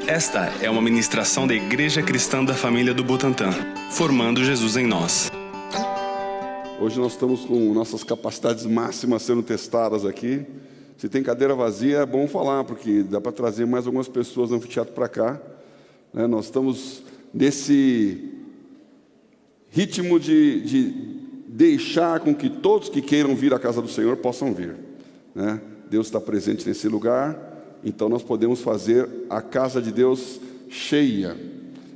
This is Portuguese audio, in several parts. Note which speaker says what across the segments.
Speaker 1: Esta é uma ministração da Igreja Cristã da Família do Butantã, formando Jesus em nós.
Speaker 2: Hoje nós estamos com nossas capacidades máximas sendo testadas aqui. Se tem cadeira vazia, é bom falar, porque dá para trazer mais algumas pessoas do anfiteatro para cá. Nós estamos nesse ritmo de deixar com que todos que queiram vir à casa do Senhor possam vir. Deus está presente nesse lugar. Então nós podemos fazer a casa de Deus cheia,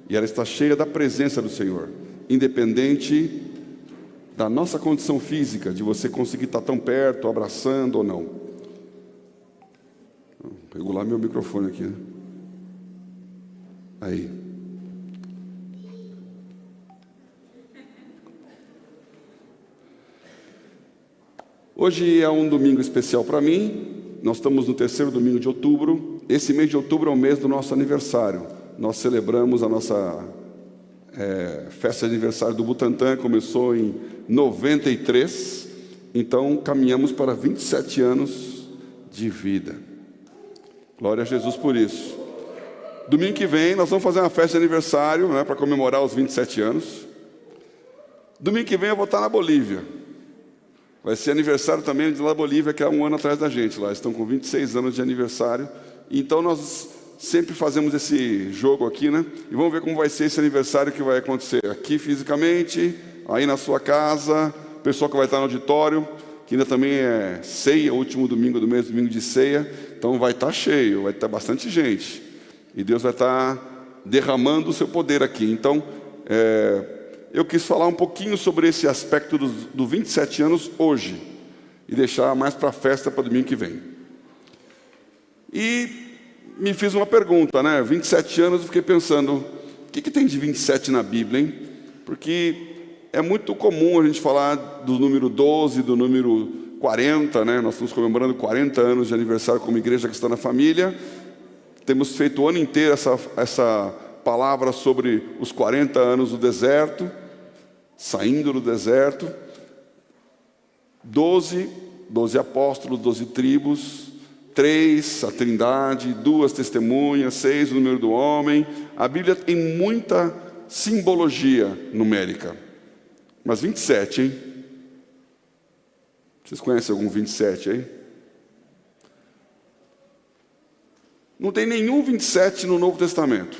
Speaker 2: e ela está cheia da presença do Senhor, independente da nossa condição física, de você conseguir estar tão perto, abraçando ou não. Vou regular meu microfone aqui, Aí. Hoje é um domingo especial para mim. Nós estamos no terceiro domingo de outubro. Esse mês de outubro é o mês do nosso aniversário. Nós celebramos a nossa festa de aniversário do Butantã. Começou em 93. Então caminhamos para 27 anos de vida. Glória a Jesus por isso. Domingo que vem nós vamos fazer uma festa de aniversário, para comemorar os 27 anos. Domingo que vem eu vou estar na Bolívia. Vai ser aniversário também de lá da Bolívia, que é um ano atrás da gente. Lá estão com 26 anos de aniversário. Então nós sempre fazemos esse jogo aqui, E vamos ver como vai ser esse aniversário que vai acontecer aqui fisicamente, aí na sua casa, o pessoal que vai estar no auditório, que ainda também é ceia, o último domingo do mês, domingo de ceia. Então vai estar cheio, vai estar bastante gente. E Deus vai estar derramando o seu poder aqui. Então, eu quis falar um pouquinho sobre esse aspecto do 27 anos hoje, e deixar mais para a festa, para domingo que vem. E me fiz uma pergunta, 27 anos, eu fiquei pensando, o que tem de 27 na Bíblia, hein? Porque é muito comum a gente falar do número 12, do número 40, Nós estamos comemorando 40 anos de aniversário como Igreja Cristã na Família. Temos feito o ano inteiro essa palavra sobre os 40 anos do deserto, saindo do deserto. 12 apóstolos, 12 tribos, 3 a trindade, 2 testemunhas, 6 o número do homem. A Bíblia tem muita simbologia numérica. Mas 27, hein? Vocês conhecem algum 27 aí? Não tem nenhum 27 no Novo Testamento.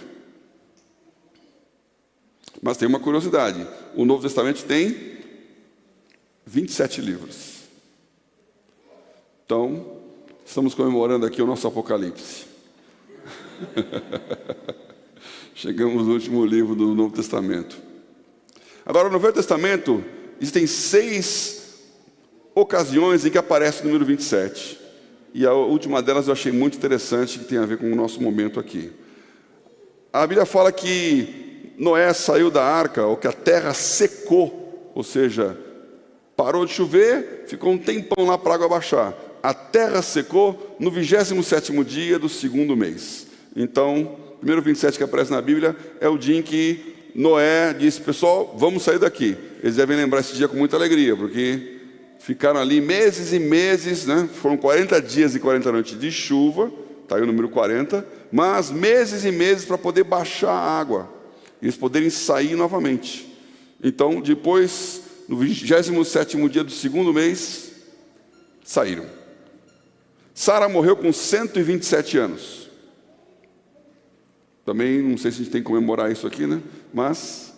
Speaker 2: Mas tem uma curiosidade. O Novo Testamento tem 27 livros. Então, estamos comemorando aqui o nosso Apocalipse. Chegamos no último livro do Novo Testamento. Agora, no Velho Testamento, existem 6 ocasiões em que aparece o número 27. E a última delas eu achei muito interessante, que tem a ver com o nosso momento aqui. A Bíblia fala que Noé saiu da arca, ou que a terra secou, ou seja, parou de chover, ficou um tempão lá para a água baixar. A terra secou no 27º dia do segundo mês. Então, o primeiro 27 que aparece na Bíblia é o dia em que Noé disse, pessoal, vamos sair daqui. Eles devem lembrar esse dia com muita alegria, porque ficaram ali meses e meses, Foram 40 dias e 40 noites de chuva, está aí o número 40, mas meses e meses para poder baixar a água, e eles poderem sair novamente. Então, depois, no 27º dia do segundo mês, saíram. Sara morreu com 127 anos. Também, não sei se a gente tem que comemorar isso aqui, Mas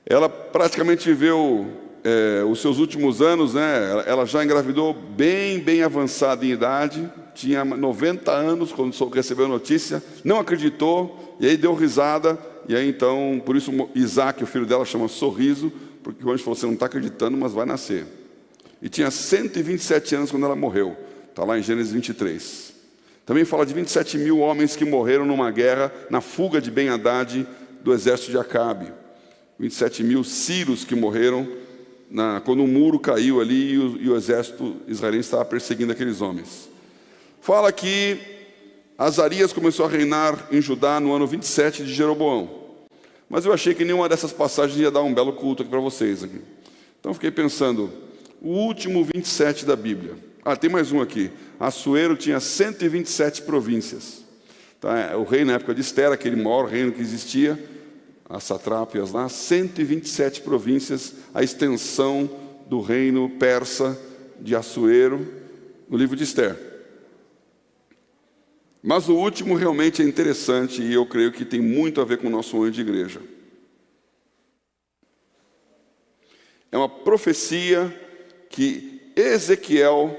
Speaker 2: ela praticamente viveu os seus últimos anos, Ela já engravidou bem avançada em idade, tinha 90 anos quando recebeu a notícia, não acreditou, e aí deu risada, e aí então, por isso Isaac, o filho dela, chama Sorriso, porque o anjo falou, você não está acreditando, mas vai nascer. E tinha 127 anos quando ela morreu, está lá em Gênesis 23. Também fala de 27 mil homens que morreram numa guerra, na fuga de Ben-Hadad do exército de Acabe. 27 mil sírios que morreram quando o muro caiu ali e o exército israelense estava perseguindo aqueles homens. Fala que Azarias começou a reinar em Judá no ano 27 de Jeroboão. Mas eu achei que nenhuma dessas passagens ia dar um belo culto aqui para vocês. Então fiquei pensando, o último 27 da Bíblia. Tem mais um aqui. Assuero tinha 127 províncias. Tá? O rei na época de Esther, aquele maior reino que existia, as satrápias lá, 127 províncias, a extensão do reino persa de Assuero, no livro de Esther. Mas o último realmente é interessante e eu creio que tem muito a ver com o nosso ano de igreja. É uma profecia que Ezequiel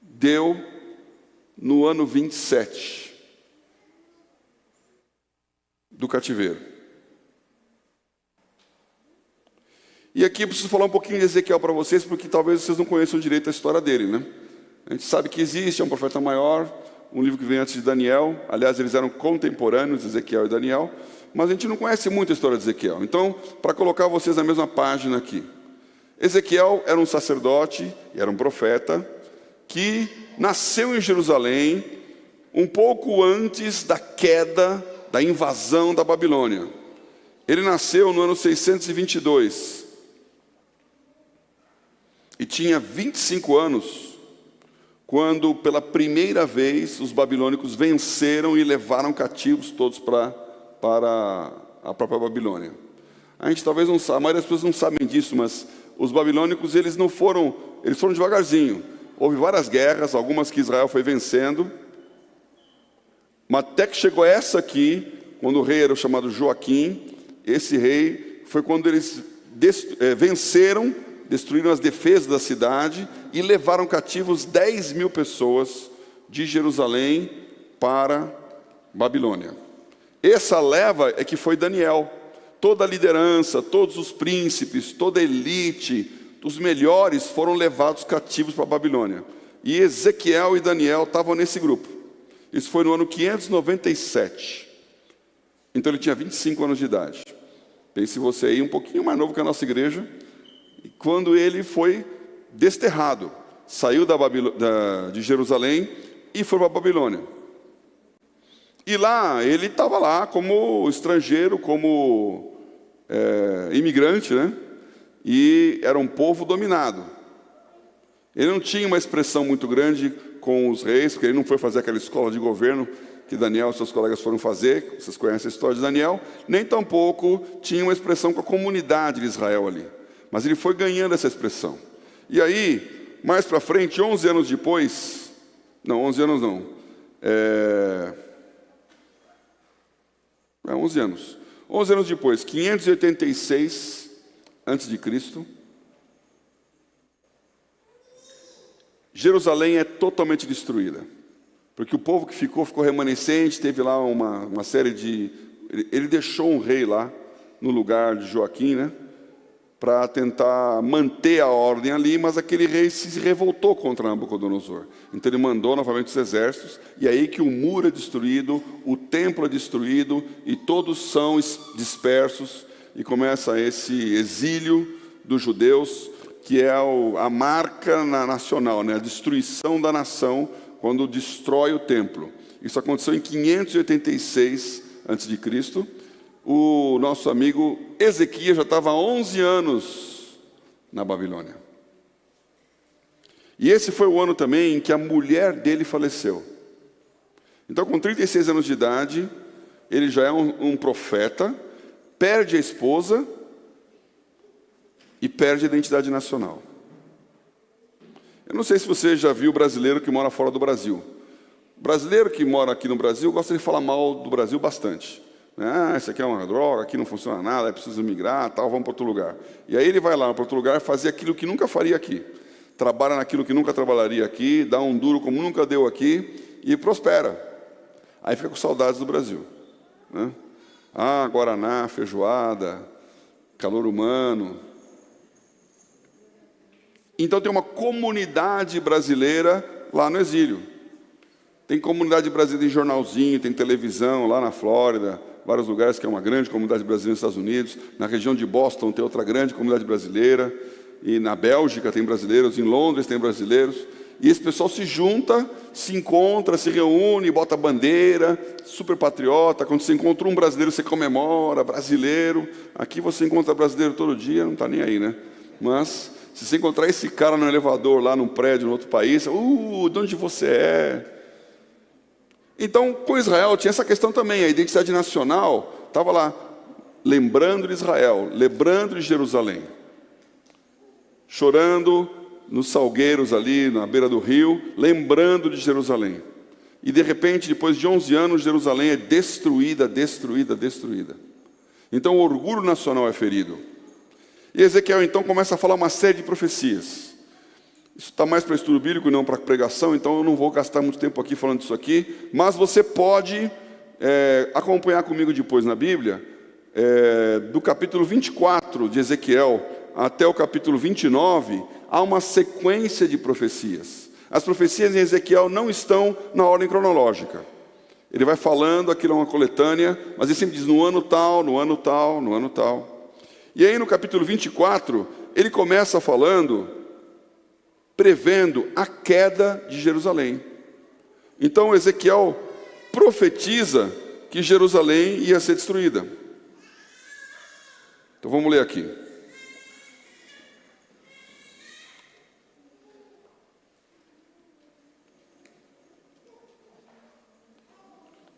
Speaker 2: deu no ano 27 do cativeiro. E aqui eu preciso falar um pouquinho de Ezequiel para vocês, porque talvez vocês não conheçam direito a história dele, né? A gente sabe que existe, é um profeta maior, um livro que vem antes de Daniel. Aliás, eles eram contemporâneos, Ezequiel e Daniel, mas a gente não conhece muito a história de Ezequiel. Então, para colocar vocês na mesma página aqui, Ezequiel era um sacerdote, era um profeta, que nasceu em Jerusalém um pouco antes da queda, da invasão da Babilônia. Ele nasceu no ano 622 e tinha 25 anos quando, pela primeira vez, os babilônicos venceram e levaram cativos todos para a própria Babilônia. A gente talvez não saiba, a maioria das pessoas não sabem disso, mas os babilônicos eles foram devagarzinho. Houve várias guerras, algumas que Israel foi vencendo, mas até que chegou essa aqui, quando o rei era o chamado Joaquim. Esse rei foi quando eles venceram, destruíram as defesas da cidade e levaram cativos 10.000 pessoas de Jerusalém para Babilônia. Essa leva é que foi Daniel. Toda a liderança, todos os príncipes, toda a elite, os melhores foram levados cativos para a Babilônia. E Ezequiel e Daniel estavam nesse grupo. Isso foi no ano 597. Então ele tinha 25 anos de idade. Pense você aí, um pouquinho mais novo que a nossa igreja. E quando ele foi desterrado, saiu de Jerusalém e foi para a Babilônia. E lá, ele estava lá como estrangeiro, como imigrante, né? E era um povo dominado. Ele não tinha uma expressão muito grande com os reis, porque ele não foi fazer aquela escola de governo que Daniel e seus colegas foram fazer. Vocês conhecem a história de Daniel. Nem tampouco tinha uma expressão com a comunidade de Israel ali. Mas ele foi ganhando essa expressão. E aí, mais para frente, 11 anos depois... Não, 11 anos não. 11 anos. 11 anos depois, 586 a.C., Jerusalém é totalmente destruída. Porque o povo que ficou remanescente, teve lá uma série de... Ele deixou um rei lá, no lugar de Joaquim, né? Para tentar manter a ordem ali, mas aquele rei se revoltou contra Nabucodonosor. Então ele mandou novamente os exércitos, e é aí que o muro é destruído, o templo é destruído, e todos são dispersos, e começa esse exílio dos judeus, que é a marca nacional, né? A destruição da nação, quando destrói o templo. Isso aconteceu em 586 a.C., o nosso amigo Ezequias já estava há 11 anos na Babilônia. E esse foi o ano também em que a mulher dele faleceu. Então, com 36 anos de idade, ele já é um profeta, perde a esposa e perde a identidade nacional. Eu não sei se você já viu brasileiro que mora fora do Brasil. O brasileiro que mora aqui no Brasil gosta de falar mal do Brasil bastante. Isso aqui é uma droga, aqui não funciona nada, é preciso migrar, tal, vamos para outro lugar. E aí ele vai lá para outro lugar fazer aquilo que nunca faria aqui. Trabalha naquilo que nunca trabalharia aqui, dá um duro como nunca deu aqui e prospera. Aí fica com saudades do Brasil, né? Guaraná, feijoada, calor humano. Então tem uma comunidade brasileira lá no exílio. Tem comunidade brasileira em jornalzinho, tem televisão lá na Flórida, vários lugares que é uma grande comunidade brasileira nos Estados Unidos. Na região de Boston tem outra grande comunidade brasileira. E na Bélgica tem brasileiros, em Londres tem brasileiros. E esse pessoal se junta, se encontra, se reúne, bota bandeira, super patriota. Quando você encontra um brasileiro, você comemora, brasileiro. Aqui você encontra brasileiro todo dia, não está nem aí, né? Mas se você encontrar esse cara no elevador, lá num prédio, no outro país, de onde você é? Então, com Israel tinha essa questão também, a identidade nacional estava lá, lembrando de Israel, lembrando de Jerusalém, chorando nos salgueiros ali, na beira do rio, lembrando de Jerusalém. E de repente, depois de 11 anos, Jerusalém é destruída. Então o orgulho nacional é ferido. E Ezequiel então começa a falar uma série de profecias. Isso está mais para estudo bíblico e não para pregação, então eu não vou gastar muito tempo aqui falando disso aqui, mas você pode acompanhar comigo depois na Bíblia, do capítulo 24 de Ezequiel até o capítulo 29, há uma sequência de profecias. As profecias em Ezequiel não estão na ordem cronológica. Ele vai falando, aquilo é uma coletânea, mas ele sempre diz no ano tal, no ano tal, no ano tal. E aí no capítulo 24, ele começa falando, prevendo a queda de Jerusalém. Então Ezequiel profetiza que Jerusalém ia ser destruída. Então vamos ler aqui.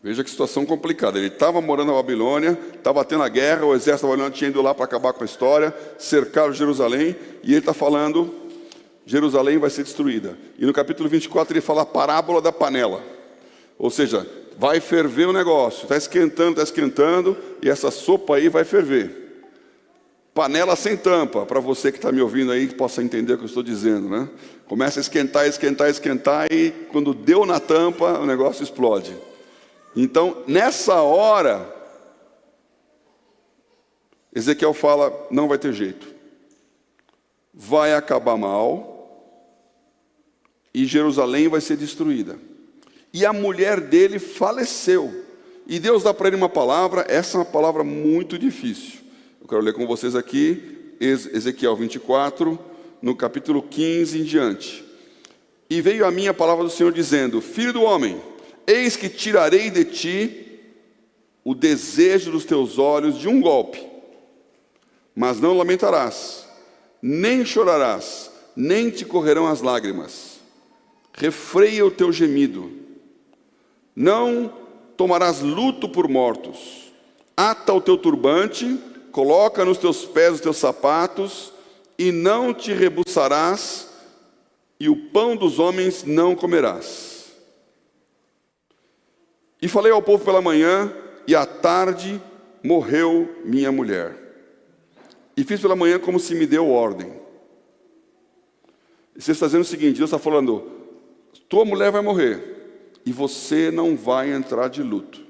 Speaker 2: Veja que situação complicada. Ele estava morando na Babilônia, estava tendo a guerra, o exército babilônico tinha ido lá para acabar com a história, cercaram Jerusalém, e ele está falando, Jerusalém vai ser destruída. E no capítulo 24 ele fala a parábola da panela. Ou seja, vai ferver o negócio, está esquentando, e essa sopa aí vai ferver. Panela sem tampa, para você que está me ouvindo aí, que possa entender o que eu estou dizendo, né? Começa a esquentar, e quando deu na tampa, o negócio explode. Então, nessa hora, Ezequiel fala, não vai ter jeito. Vai acabar mal, e Jerusalém vai ser destruída. E a mulher dele faleceu. E Deus dá para ele uma palavra, essa é uma palavra muito difícil. Eu quero ler com vocês aqui, Ezequiel 24, no capítulo 15 em diante. E veio a mim a palavra do Senhor dizendo, filho do homem, eis que tirarei de ti o desejo dos teus olhos de um golpe, mas não lamentarás, nem chorarás, nem te correrão as lágrimas. Refreia o teu gemido, não tomarás luto por mortos. Ata o teu turbante, coloca nos teus pés os teus sapatos, e não te rebuçarás, e o pão dos homens não comerás. E falei ao povo pela manhã, e à tarde morreu minha mulher. E fiz pela manhã como se me deu ordem. E você está dizendo o seguinte, Deus está falando, tua mulher vai morrer, e você não vai entrar de luto.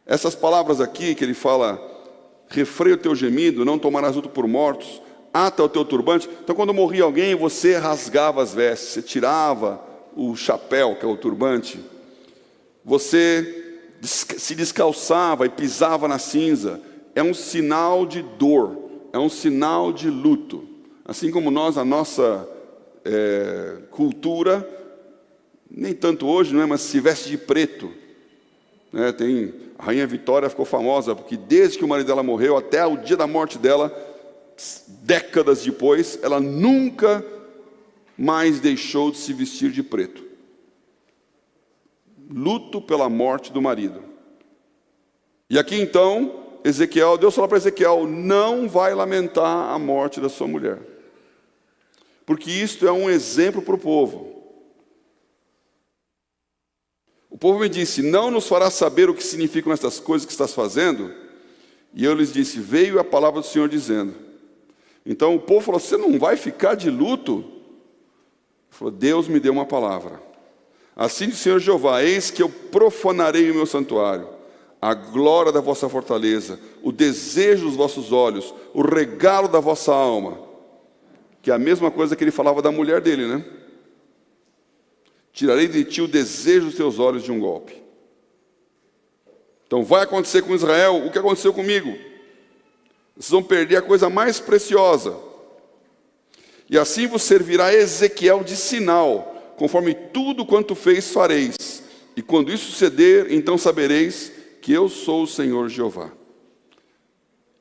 Speaker 2: Essas palavras aqui que ele fala, refreia o teu gemido, não tomarás luto por mortos, ata o teu turbante. Então quando morria alguém, você rasgava as vestes, você tirava o chapéu, que é o turbante, você se descalçava e pisava na cinza. É um sinal de dor, é um sinal de luto. Assim como nós, a nossa cultura, nem tanto hoje, não é, mas se veste de preto. Né? A Rainha Vitória ficou famosa, porque desde que o marido dela morreu, até o dia da morte dela, décadas depois, ela nunca mais deixou de se vestir de preto. Luto pela morte do marido. E aqui então, Deus falou para Ezequiel, não vai lamentar a morte da sua mulher. Porque isto é um exemplo para o povo. O povo me disse, não nos fará saber o que significam estas coisas que estás fazendo? E eu lhes disse, veio a palavra do Senhor dizendo. Então o povo falou, você não vai ficar de luto? Ele falou, Deus me deu uma palavra. Assim diz o Senhor Jeová, eis que eu profanarei o meu santuário, a glória da vossa fortaleza, o desejo dos vossos olhos, o regalo da vossa alma. Que é a mesma coisa que ele falava da mulher dele, né? Tirarei de ti o desejo dos teus olhos de um golpe. Então vai acontecer com Israel o que aconteceu comigo. Vocês vão perder a coisa mais preciosa. E assim vos servirá Ezequiel de sinal, conforme tudo quanto fez fareis. E quando isso suceder, então sabereis que eu sou o Senhor Jeová.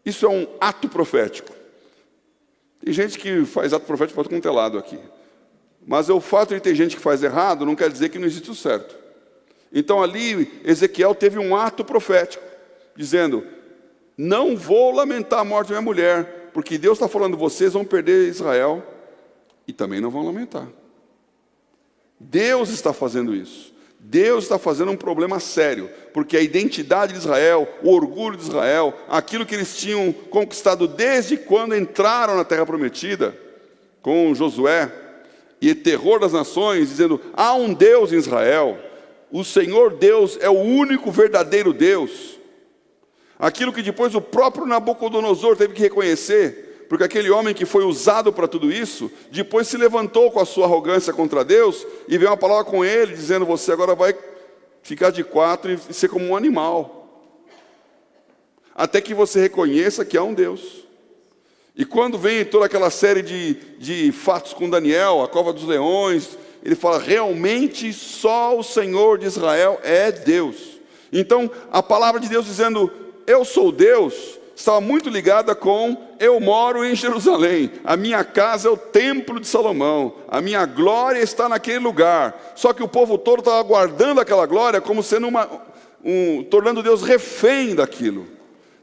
Speaker 2: Isso é um ato profético. Tem gente que faz ato profético para todo quanto é lado aqui. Mas o fato de ter gente que faz errado não quer dizer que não existe o certo. Então ali Ezequiel teve um ato profético, dizendo: não vou lamentar a morte da minha mulher, porque Deus está falando, vocês vão perder Israel, e também não vão lamentar. Deus está fazendo isso. Deus está fazendo um problema sério, porque a identidade de Israel, o orgulho de Israel, aquilo que eles tinham conquistado desde quando entraram na terra prometida, com Josué, e terror das nações, dizendo: há um Deus em Israel, o Senhor Deus é o único verdadeiro Deus. Aquilo que depois o próprio Nabucodonosor teve que reconhecer, porque aquele homem que foi usado para tudo isso, depois se levantou com a sua arrogância contra Deus, e veio uma palavra com ele, dizendo: você agora vai ficar de quatro e ser como um animal, até que você reconheça que há um Deus. E quando vem toda aquela série de fatos com Daniel, a cova dos leões, ele fala: realmente só o Senhor de Israel é Deus. Então a palavra de Deus dizendo: eu sou Deus, estava muito ligada com: eu moro em Jerusalém, a minha casa é o templo de Salomão, a minha glória está naquele lugar. Só que o povo todo estava guardando aquela glória como sendo tornando Deus refém daquilo.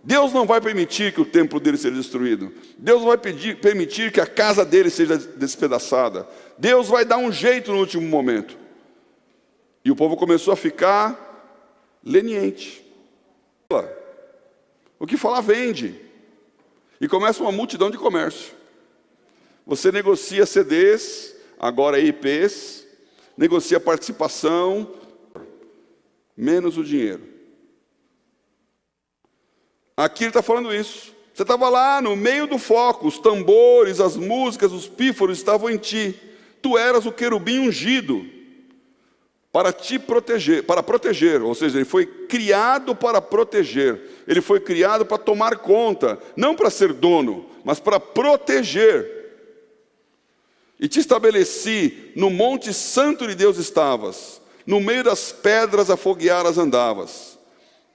Speaker 2: Deus não vai permitir que o templo dele seja destruído. Deus não vai permitir que a casa dele seja despedaçada. Deus vai dar um jeito no último momento. E o povo começou a ficar leniente. O que falar vende. E começa uma multidão de comércio. Você negocia CDs, agora IPs, negocia participação, menos o dinheiro. Aqui ele está falando isso. Você estava lá no meio do foco, os tambores, as músicas, os pífaros estavam em ti. Tu eras o querubim ungido para te proteger, para proteger, ou seja, ele foi criado para proteger. Ele foi criado para tomar conta, não para ser dono, mas para proteger. E te estabeleci, no monte santo de Deus estavas, no meio das pedras afogueadas andavas.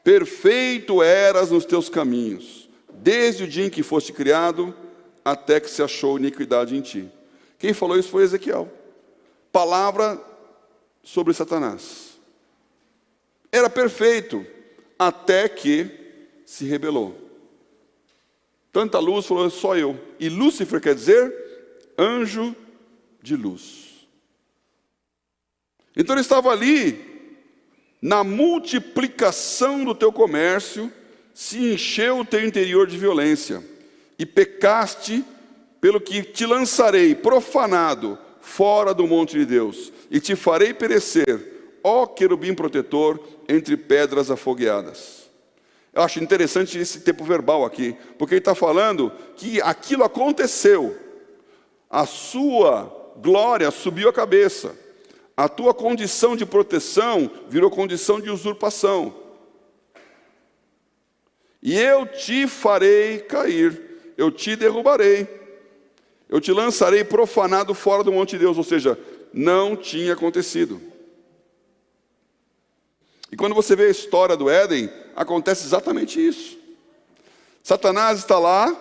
Speaker 2: Perfeito eras nos teus caminhos, desde o dia em que foste criado, até que se achou iniquidade em ti. Quem falou isso foi Ezequiel. Palavra sobre Satanás. Era perfeito, até que se rebelou. Tanta luz, falou: só eu. E Lúcifer quer dizer anjo de luz. Então ele estava ali, na multiplicação do teu comércio, se encheu o teu interior de violência, e pecaste, pelo que te lançarei profanado fora do monte de Deus, e te farei perecer, ó querubim protetor, entre pedras afogueadas. Eu acho interessante esse tempo verbal aqui, porque ele está falando que aquilo aconteceu, a sua glória subiu a cabeça, a tua condição de proteção virou condição de usurpação. E eu te farei cair, eu te derrubarei, eu te lançarei profanado fora do monte de Deus. Ou seja, não tinha acontecido. E quando você vê a história do Éden, acontece exatamente isso. Satanás está lá,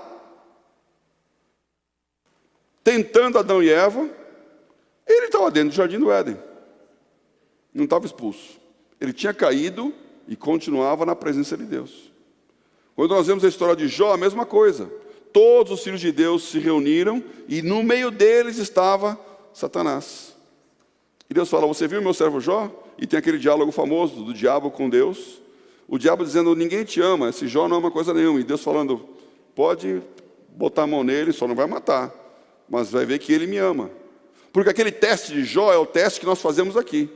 Speaker 2: tentando Adão e Eva. Ele estava dentro do jardim do Éden, não estava expulso. Ele tinha caído e continuava na presença de Deus. Quando nós vemos a história de Jó, a mesma coisa. Todos os filhos de Deus se reuniram e no meio deles estava Satanás. E Deus fala: você viu meu servo Jó? E tem aquele diálogo famoso do diabo com Deus. O diabo dizendo: ninguém te ama, esse Jó não ama coisa nenhuma. E Deus falando: pode botar a mão nele, só não vai matar, mas vai ver que ele me ama. Porque aquele teste de Jó é o teste que nós fazemos aqui.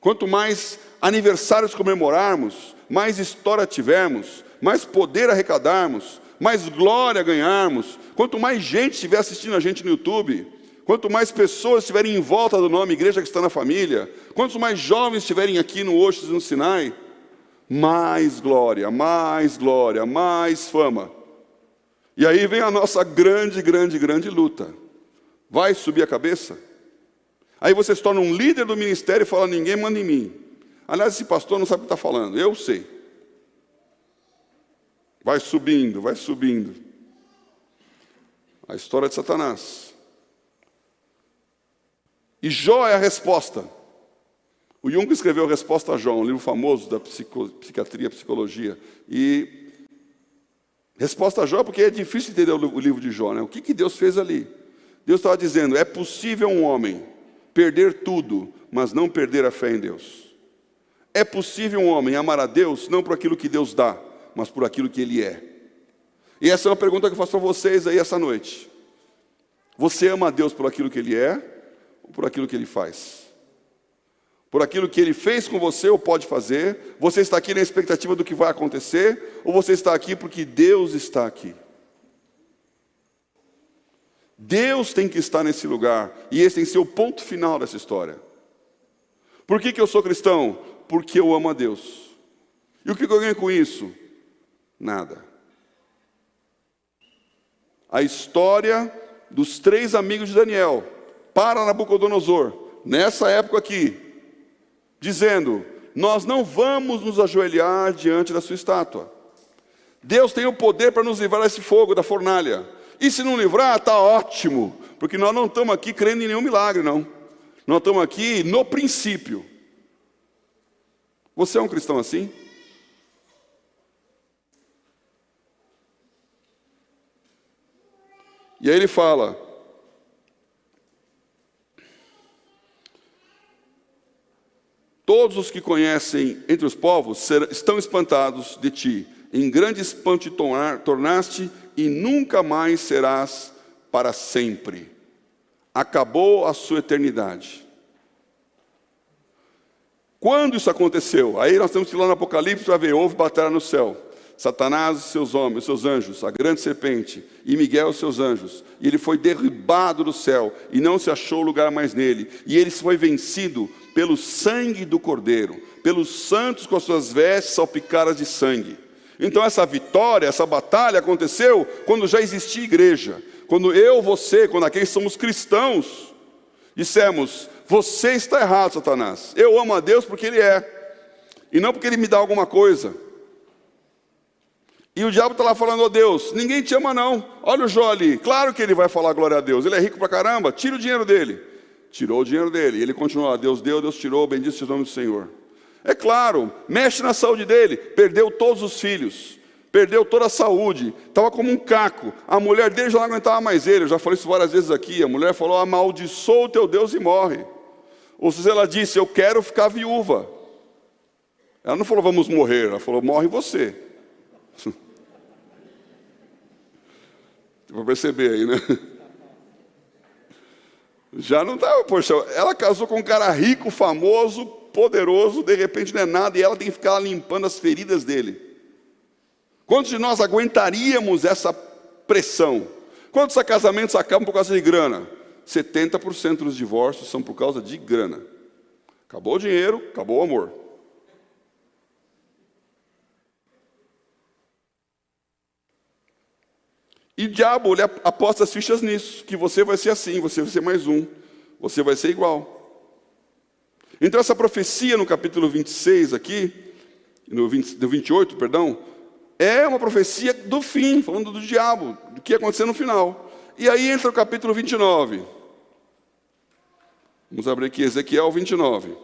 Speaker 2: Quanto mais aniversários comemorarmos, mais história tivermos, mais poder arrecadarmos, mais glória ganharmos, quanto mais gente estiver assistindo a gente no YouTube, quanto mais pessoas estiverem em volta do nome Igreja Cristã na Família, quantos mais jovens estiverem aqui no Oxis e no Sinai, mais glória, mais fama. E aí vem a nossa grande luta. Vai subir a cabeça? Aí você se torna um líder do ministério e fala: ninguém manda em mim. Aliás, esse pastor não sabe o que está falando, eu sei. Vai subindo. A história de Satanás. E Jó é a resposta. O Jung escreveu Resposta a Jó, um livro famoso da psiquiatria, psicologia. E Resposta a Jó, porque é difícil entender o livro de Jó, né? O que Deus fez ali? Deus estava dizendo, é possível um homem perder tudo, mas não perder a fé em Deus. É possível um homem amar a Deus, não por aquilo que Deus dá, mas por aquilo que Ele é. E essa é uma pergunta que eu faço para vocês aí essa noite. Você ama a Deus por aquilo que Ele é, ou por aquilo que Ele faz? Por aquilo que Ele fez com você ou pode fazer? Você está aqui na expectativa do que vai acontecer? Ou você está aqui porque Deus está aqui? Deus tem que estar nesse lugar. E esse tem que ser o ponto final dessa história. Por que eu sou cristão? Porque eu amo a Deus. E o que eu ganho com isso? Nada. A história dos 3 amigos de Daniel para Nabucodonosor, nessa época aqui, dizendo, nós não vamos nos ajoelhar diante da sua estátua. Deus tem o poder para nos livrar desse fogo, da fornalha. E se não livrar, está ótimo, porque nós não estamos aqui crendo em nenhum milagre, não. Nós estamos aqui no princípio. Você é um cristão assim? E aí ele fala, todos os que conhecem entre os povos estão espantados de ti. Em grande espanto te tornaste e nunca mais serás para sempre. Acabou a sua eternidade. Quando isso aconteceu? Aí nós temos que ir lá no Apocalipse para ver, houve batalha no céu. Satanás e seus homens, os seus anjos, a grande serpente, e Miguel e os seus anjos. E ele foi derribado do céu, e não se achou lugar mais nele. E ele foi vencido pelo sangue do Cordeiro, pelos santos com as suas vestes salpicadas de sangue. Então essa vitória, essa batalha aconteceu quando já existia igreja. Quando eu, você, quando aqueles somos cristãos, dissemos, você está errado, Satanás. Eu amo a Deus porque Ele é, e não porque Ele me dá alguma coisa. E o diabo está lá falando, ó Deus, ninguém te ama não. Olha o Jó ali, claro que ele vai falar glória a Deus. Ele é rico pra caramba, tira o dinheiro dele. Tirou o dinheiro dele, e ele continuou, Deus deu, Deus tirou, bendito seja o nome do Senhor. É claro, mexe na saúde dele, perdeu todos os filhos, perdeu toda a saúde, estava como um caco. A mulher dele já não aguentava mais ele, eu já falei isso várias vezes aqui. A mulher falou, amaldiçoa o teu Deus e morre. Ou seja, ela disse, eu quero ficar viúva. Ela não falou, vamos morrer, ela falou, morre você. Para perceber aí, né? Já não estava, poxa, ela casou com um cara rico, famoso, poderoso, de repente não é nada, e ela tem que ficar limpando as feridas dele. Quantos de nós aguentaríamos essa pressão? Quantos casamentos acabam por causa de grana? 70% dos divórcios são por causa de grana. Acabou o dinheiro, acabou o amor. E o diabo, ele aposta as fichas nisso, que você vai ser assim, você vai ser mais um, você vai ser igual. Então essa profecia no capítulo 26 aqui, no 28, perdão, é uma profecia do fim, falando do diabo, do que ia acontecer no final. E aí entra o capítulo 29. Vamos abrir aqui Ezequiel 29.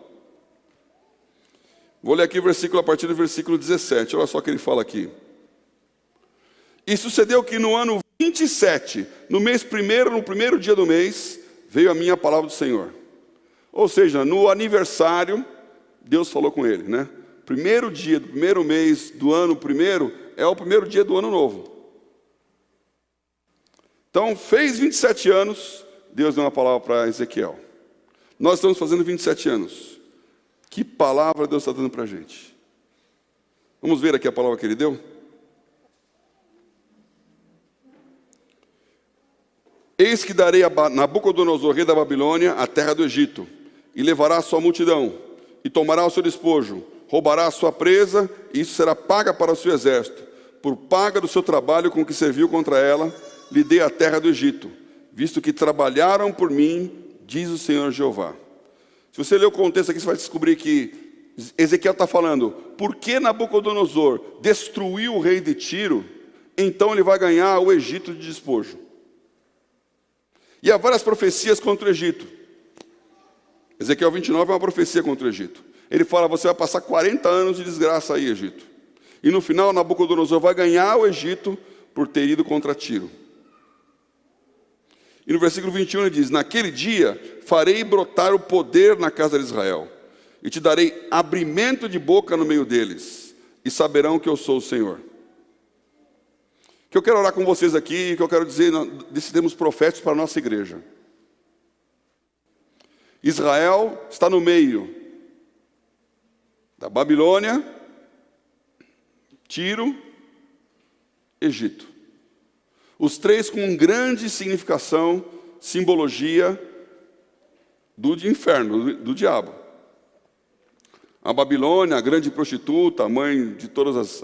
Speaker 2: Vou ler aqui o versículo a partir do versículo 17, olha só o que ele fala aqui. E sucedeu que no ano 27, no mês primeiro, no primeiro dia do mês, veio a minha palavra do Senhor. Ou seja, no aniversário, Deus falou com ele, né? Primeiro dia do primeiro mês do ano primeiro, é o primeiro dia do ano novo. Então, fez 27 anos, Deus deu uma palavra para Ezequiel. Nós estamos fazendo 27 anos. Que palavra Deus está dando para a gente? Vamos ver aqui a palavra que Ele deu? Eis que darei a Nabucodonosor, rei da Babilônia, a terra do Egito, e levará a sua multidão, e tomará o seu despojo, roubará a sua presa, e isso será paga para o seu exército. Por paga do seu trabalho com que serviu contra ela, lhe dei a terra do Egito, visto que trabalharam por mim, diz o Senhor Jeová. Se você ler o contexto aqui, você vai descobrir que Ezequiel está falando, por que Nabucodonosor destruiu o rei de Tiro, então ele vai ganhar o Egito de despojo. E há várias profecias contra o Egito. Ezequiel 29 é uma profecia contra o Egito. Ele fala, você vai passar 40 anos de desgraça aí, Egito. E no final, Nabucodonosor vai ganhar o Egito por ter ido contra Tiro. E no versículo 21 ele diz, naquele dia farei brotar o poder na casa de Israel, e te darei abrimento de boca no meio deles, e saberão que eu sou o Senhor. Que eu quero orar com vocês aqui, que eu quero dizer desses termos proféticos para a nossa igreja. Israel está no meio da Babilônia, Tiro, Egito. Os três com grande significação, simbologia do inferno, do diabo. A Babilônia, a grande prostituta, a mãe de todas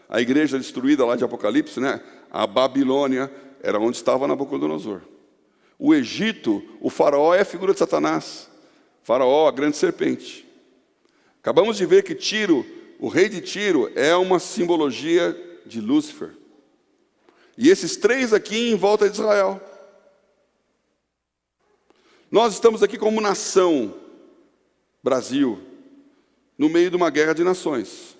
Speaker 2: a igreja destruída lá de Apocalipse, né? A Babilônia era onde estava Nabucodonosor. O Egito, o faraó é a figura de Satanás. Faraó, a grande serpente. Acabamos de ver que Tiro, o rei de Tiro, é uma simbologia de Lúcifer. E esses três aqui em volta de Israel. Nós estamos aqui como nação, Brasil, no meio de uma guerra de nações.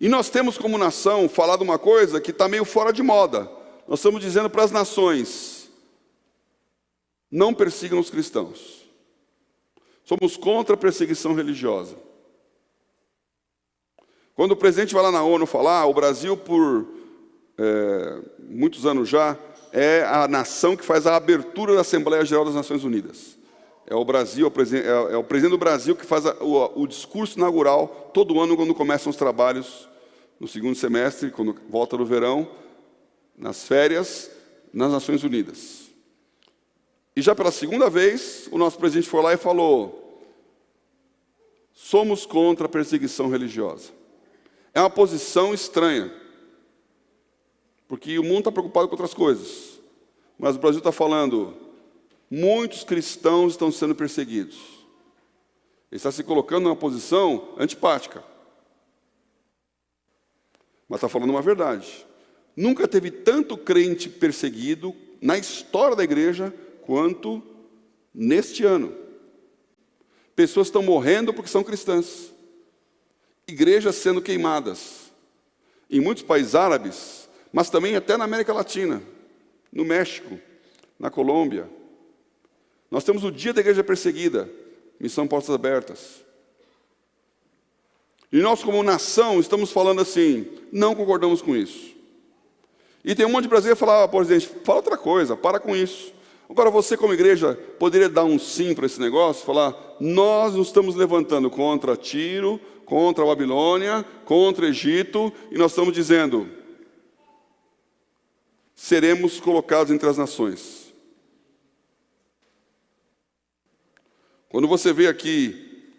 Speaker 2: E nós temos como nação falado uma coisa que está meio fora de moda. Nós estamos dizendo para as nações, não persigam os cristãos. Somos contra a perseguição religiosa. Quando o presidente vai lá na ONU falar, o Brasil por muitos anos já, é a nação que faz a abertura da Assembleia Geral das Nações Unidas. É o Brasil, é o presidente do Brasil que faz o discurso inaugural todo ano quando começam os trabalhos no segundo semestre, quando volta no verão, nas férias, nas Nações Unidas. E já pela segunda vez, o nosso presidente foi lá e falou, somos contra a perseguição religiosa. É uma posição estranha, porque o mundo está preocupado com outras coisas. Mas o Brasil está falando, muitos cristãos estão sendo perseguidos. Ele está se colocando numa posição antipática. Mas está falando uma verdade. Nunca teve tanto crente perseguido na história da igreja quanto neste ano. Pessoas estão morrendo porque são cristãs. Igrejas sendo queimadas. Em muitos países árabes, mas também até na América Latina, no México, na Colômbia. Nós temos o Dia da Igreja Perseguida, Missão Portas Abertas. E nós, como nação, estamos falando assim, não concordamos com isso. E tem um monte de brasileiro que fala, presidente, fala outra coisa, para com isso. Agora você, como igreja, poderia dar um sim para esse negócio, falar, nós nos estamos levantando contra Tiro, contra a Babilônia, contra o Egito, e nós estamos dizendo, seremos colocados entre as nações. Quando você vê aqui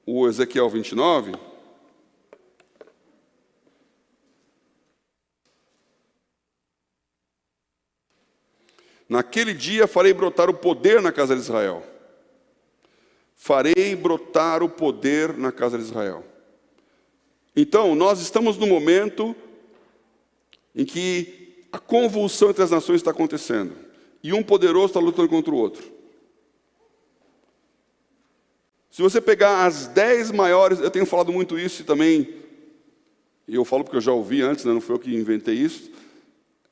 Speaker 2: o Ezequiel 29, naquele dia farei brotar o poder na casa de Israel. Farei brotar o poder na casa de Israel. Então, nós estamos no momento em que a convulsão entre as nações está acontecendo. E um poderoso está lutando contra o outro. Se você pegar as 10 maiores, eu tenho falado muito isso e também, e eu falo porque eu já ouvi antes, né, não foi eu que inventei isso.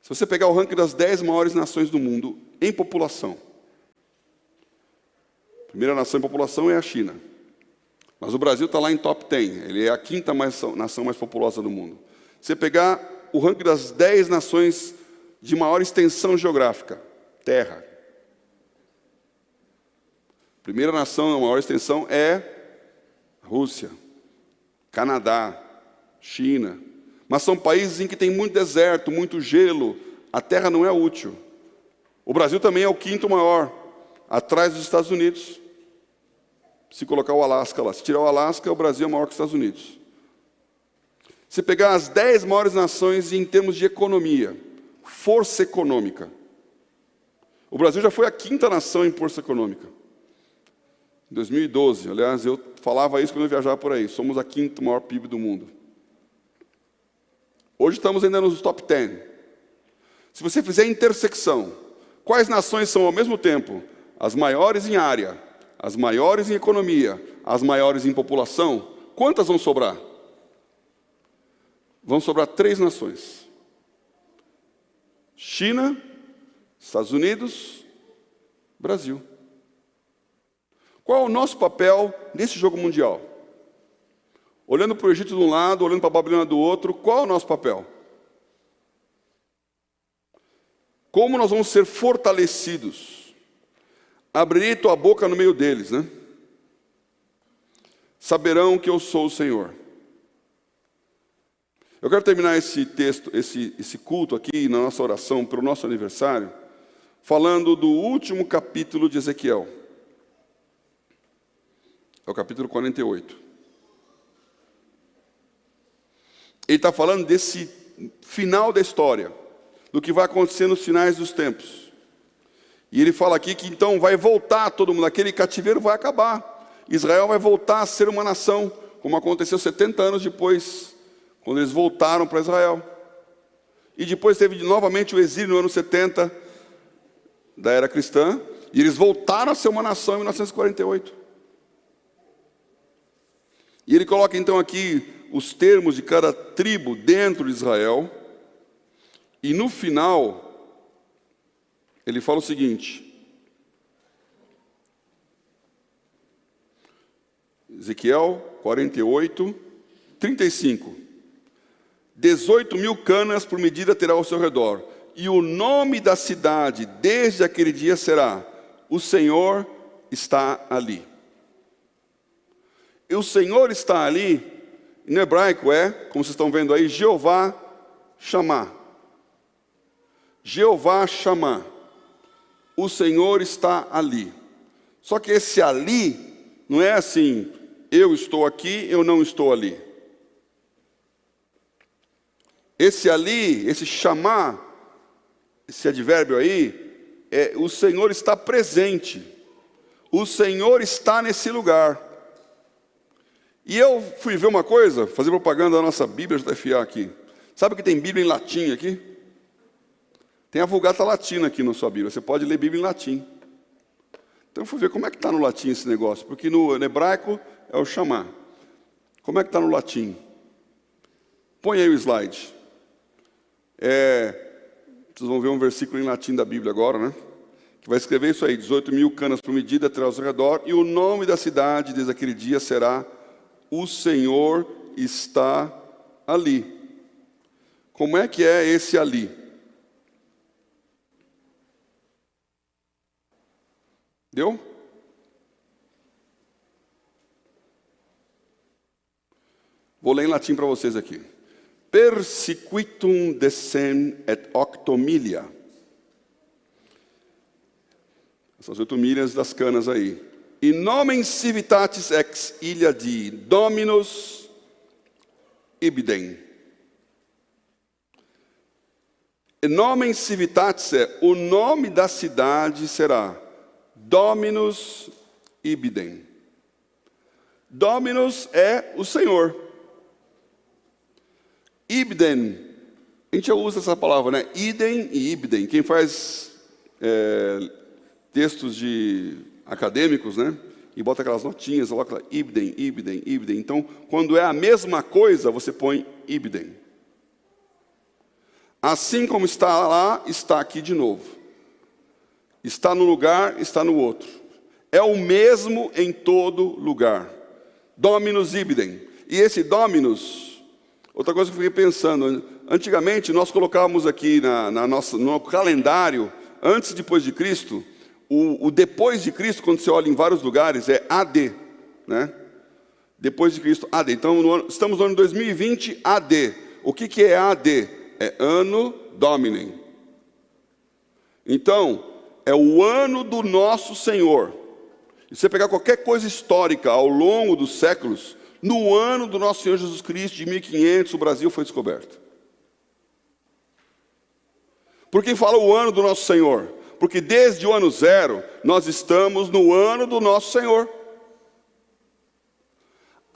Speaker 2: Se você pegar o ranking das 10 maiores nações do mundo em população, a primeira nação em população é a China. Mas o Brasil está lá em top 10, ele é a quinta nação mais populosa do mundo. Se você pegar o ranking das 10 nações de maior extensão geográfica, terra. A primeira nação de maior extensão é a Rússia, Canadá, China. Mas são países em que tem muito deserto, muito gelo, a terra não é útil. O Brasil também é o quinto maior, atrás dos Estados Unidos. Se colocar o Alasca lá, se tirar o Alasca, o Brasil é maior que os Estados Unidos. Se pegar as 10 maiores nações em termos de economia, força econômica, o Brasil já foi a quinta nação em força econômica. Em 2012, aliás, eu falava isso quando eu viajava por aí, somos a quinta maior PIB do mundo. Hoje estamos ainda nos top 10. Se você fizer intersecção, quais nações são ao mesmo tempo as maiores em área, as maiores em economia, as maiores em população, quantas vão sobrar? Vão sobrar 3 nações: China, Estados Unidos, Brasil. Qual é o nosso papel nesse jogo mundial? Olhando para o Egito de um lado, olhando para a Babilônia do outro, qual é o nosso papel? Como nós vamos ser fortalecidos? Abrirei tua boca no meio deles, né? Saberão que eu sou o Senhor. Eu quero terminar esse texto, esse culto aqui, na nossa oração, pelo nosso aniversário, falando do último capítulo de Ezequiel. É o capítulo 48. Ele está falando desse final da história, do que vai acontecer nos finais dos tempos. E ele fala aqui que então vai voltar todo mundo, aquele cativeiro vai acabar. Israel vai voltar a ser uma nação, como aconteceu 70 anos depois, quando eles voltaram para Israel. E depois teve novamente o exílio no ano 70 da era cristã, e eles voltaram a ser uma nação em 1948. E ele coloca então aqui os termos de cada tribo dentro de Israel, e no final, ele fala o seguinte: Ezequiel 48, 35. 18.000 canas por medida terá ao seu redor, e o nome da cidade desde aquele dia será: o Senhor está ali. E o Senhor está ali, no hebraico é, como vocês estão vendo aí, Jeová Shammah. Jeová Shammah. O Senhor está ali. Só que esse ali não é assim, eu estou aqui, eu não estou ali. Esse ali, esse Shammah, esse advérbio aí, o Senhor está presente. O Senhor está nesse lugar. E eu fui ver uma coisa, fazer propaganda da nossa Bíblia JFA aqui. Sabe que tem Bíblia em latim aqui? Tem a Vulgata Latina aqui na sua Bíblia. Você pode ler Bíblia em latim. Então eu fui ver como é que está no latim esse negócio. Porque no hebraico é o Shammah. Como é que está no latim? Põe aí o slide. Vocês vão ver um versículo em latim da Bíblia agora, né? Que vai escrever isso aí: 18.000 canas por medida terá ao seu redor, e o nome da cidade desde aquele dia será: o Senhor está ali. Como é que é esse ali? Deu? Vou ler em latim para vocês aqui. Persequitum decem et octomilia. Essas 8 milhas das canas aí. In nomen civitatis ex ilha di Dominus ibidem. In nomen civitatis o nome da cidade será Dominus ibidem. Dominus é o Senhor. Ibidem, a gente já usa essa palavra, né? Idem e ibidem. Quem faz textos acadêmicos, né? E bota aquelas notinhas, coloca ibidem, ibidem, ibidem. Então, quando é a mesma coisa, você põe ibidem. Assim como está lá, está aqui de novo. Está no lugar, está no outro. É o mesmo em todo lugar. Dominus ibidem. E esse Dominus, outra coisa que eu fiquei pensando, antigamente nós colocávamos aqui no calendário, antes e depois de Cristo, o depois de Cristo, quando você olha em vários lugares, é AD, né? Depois de Cristo, AD. Então, estamos no ano 2020, AD. O que é AD? É Anno Domini. Então, é o ano do nosso Senhor. E você pegar qualquer coisa histórica ao longo dos séculos, no ano do nosso Senhor Jesus Cristo, de 1500, o Brasil foi descoberto. Por que fala o ano do nosso Senhor? Porque desde o ano 0, nós estamos no ano do nosso Senhor.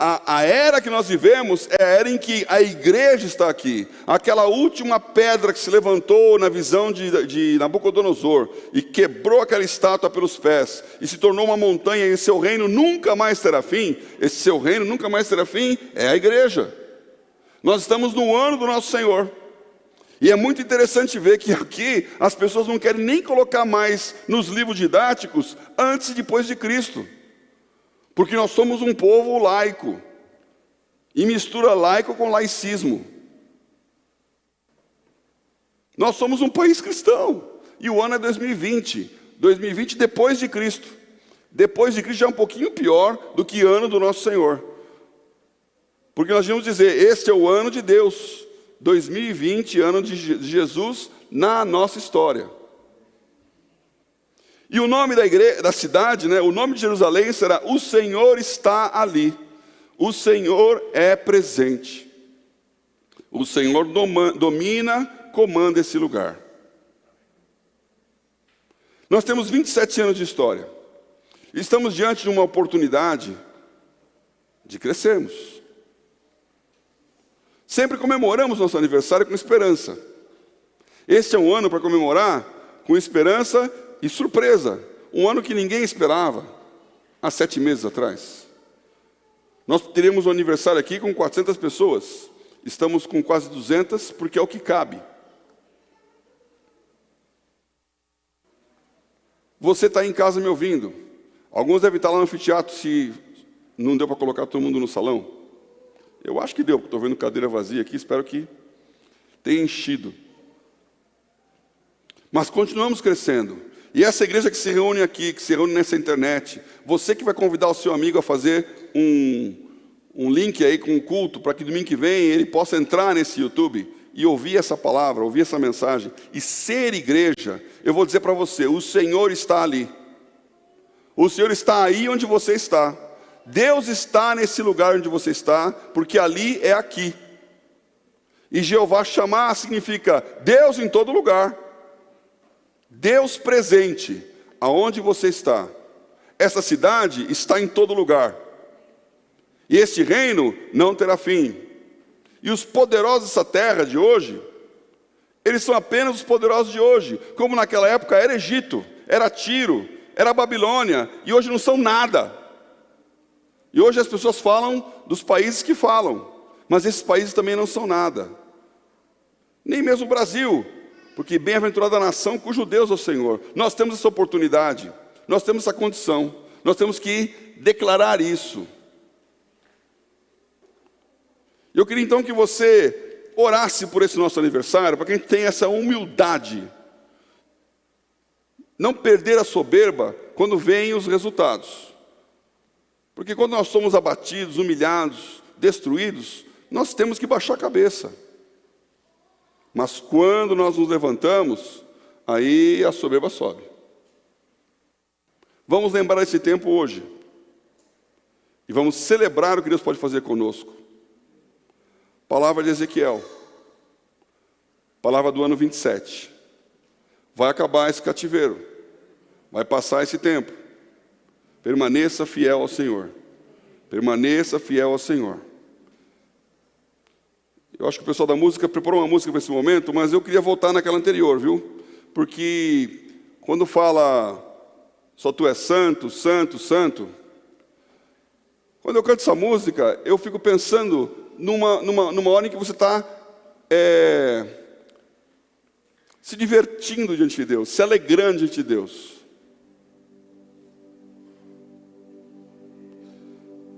Speaker 2: A era que nós vivemos é a era em que a igreja está aqui. Aquela última pedra que se levantou na visão de Nabucodonosor e quebrou aquela estátua pelos pés e se tornou uma montanha e seu reino nunca mais terá fim. Esse seu reino nunca mais terá fim é a igreja. Nós estamos no ano do nosso Senhor. E é muito interessante ver que aqui as pessoas não querem nem colocar mais nos livros didáticos antes e depois de Cristo. Porque nós somos um povo laico, e mistura laico com laicismo. Nós somos um país cristão, e o ano é 2020. 2020 depois de Cristo. Depois de Cristo já é um pouquinho pior do que ano do nosso Senhor. Porque nós vamos dizer, este é o ano de Deus. 2020, ano de Jesus na nossa história. E o nome da igreja, da cidade, o nome de Jerusalém será: o Senhor está ali. O Senhor é presente. O Senhor domina, comanda esse lugar. Nós temos 27 anos de história. Estamos diante de uma oportunidade de crescermos. Sempre comemoramos nosso aniversário com esperança. Este é um ano para comemorar com esperança e surpresa, um ano que ninguém esperava, há 7 meses atrás. Nós teremos um aniversário aqui com 400 pessoas, estamos com quase 200, porque é o que cabe. Você está em casa me ouvindo, alguns devem estar lá no anfiteatro, se não deu para colocar todo mundo no salão. Eu acho que deu, porque estou vendo cadeira vazia aqui, espero que tenha enchido. Mas continuamos crescendo. E essa igreja que se reúne aqui, que se reúne nessa internet, você que vai convidar o seu amigo a fazer um link aí com o culto, para que domingo que vem ele possa entrar nesse YouTube e ouvir essa palavra, ouvir essa mensagem, e ser igreja, eu vou dizer para você, o Senhor está ali. O Senhor está aí onde você está. Deus está nesse lugar onde você está, porque ali é aqui. E Jeová chamar significa Deus em todo lugar. Deus presente, aonde você está. Essa cidade está em todo lugar. E este reino não terá fim. E os poderosos dessa terra de hoje, eles são apenas os poderosos de hoje. Como naquela época era Egito, era Tiro, era Babilônia, e hoje não são nada. E hoje as pessoas falam dos países que falam, mas esses países também não são nada. Nem mesmo o Brasil. Porque bem-aventurada a nação cujo Deus é o Senhor. Nós temos essa oportunidade, nós temos essa condição, nós temos que declarar isso. Eu queria então que você orasse por esse nosso aniversário, para que a gente tenha essa humildade. Não perder a soberba quando vêm os resultados. Porque quando nós somos abatidos, humilhados, destruídos, nós temos que baixar a cabeça. Mas quando nós nos levantamos, aí a soberba sobe. Vamos lembrar esse tempo hoje. E vamos celebrar o que Deus pode fazer conosco. Palavra de Ezequiel. Palavra do ano 27. Vai acabar esse cativeiro. Vai passar esse tempo. Permaneça fiel ao Senhor. Permaneça fiel ao Senhor. Eu acho que o pessoal da música preparou uma música para esse momento, mas eu queria voltar naquela anterior, viu? Porque quando fala, só tu és santo, santo, santo, quando eu canto essa música, eu fico pensando numa hora em que você está se divertindo diante de Deus, se alegrando diante de Deus.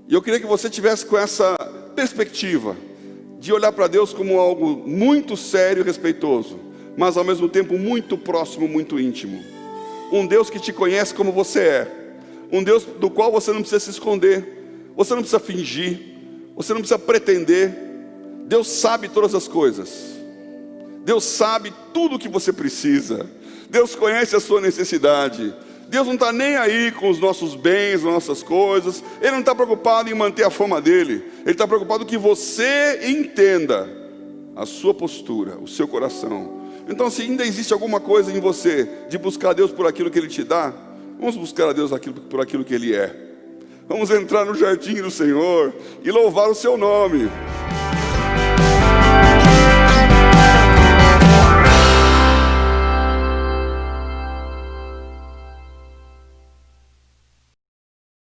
Speaker 2: E eu queria que você tivesse com essa perspectiva, de olhar para Deus como algo muito sério e respeitoso, mas ao mesmo tempo muito próximo, muito íntimo. Um Deus que te conhece como você é. Um Deus do qual você não precisa se esconder. Você não precisa fingir. Você não precisa pretender. Deus sabe todas as coisas. Deus sabe tudo o que você precisa. Deus conhece a sua necessidade. Deus não está nem aí com os nossos bens, as nossas coisas. Ele não está preocupado em manter a fama dele. Ele está preocupado que você entenda a sua postura, o seu coração. Então, se ainda existe alguma coisa em você de buscar a Deus por aquilo que Ele te dá, vamos buscar a Deus por aquilo que Ele é. Vamos entrar no jardim do Senhor e louvar o seu nome.